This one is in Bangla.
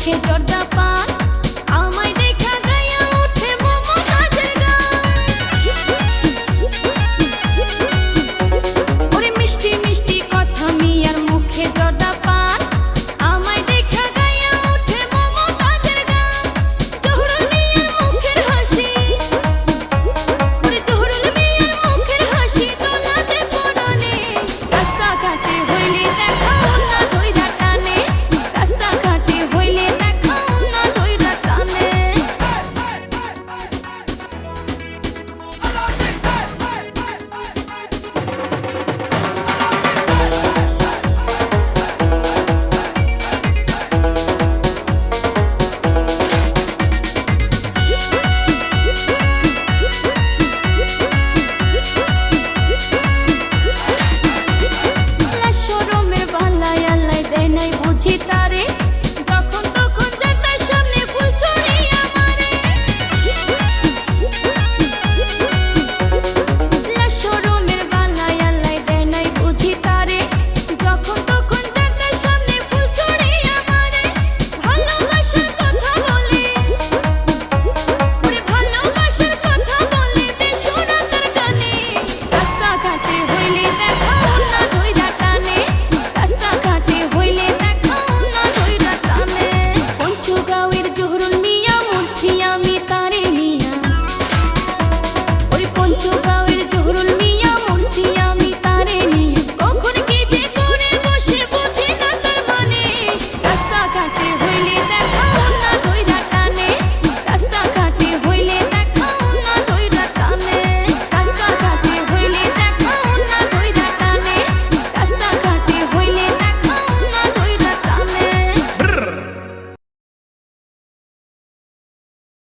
মুখে জর্দা পান আমায় দেখা গায়া উঠে মমতাজের গান। ওরে মিষ্টি মিষ্টি কথা মিয়ার মুখে জর্দা পান আমায় দেখা গায়া উঠে মমতাজের গান। জহুরুল মিয়ার মুখের হাসি, ওরে জহুরুল মিয়ার মুখের হাসি তোলা যে পরানে। রাস্তাঘাটে হইলে দেখা না ধইরা টানে, রাস্তাঘাটে হইলে দেখা না ধইরা টানে। না শরমের বালাই আল্লাহ দেয় নাই বুঝি তা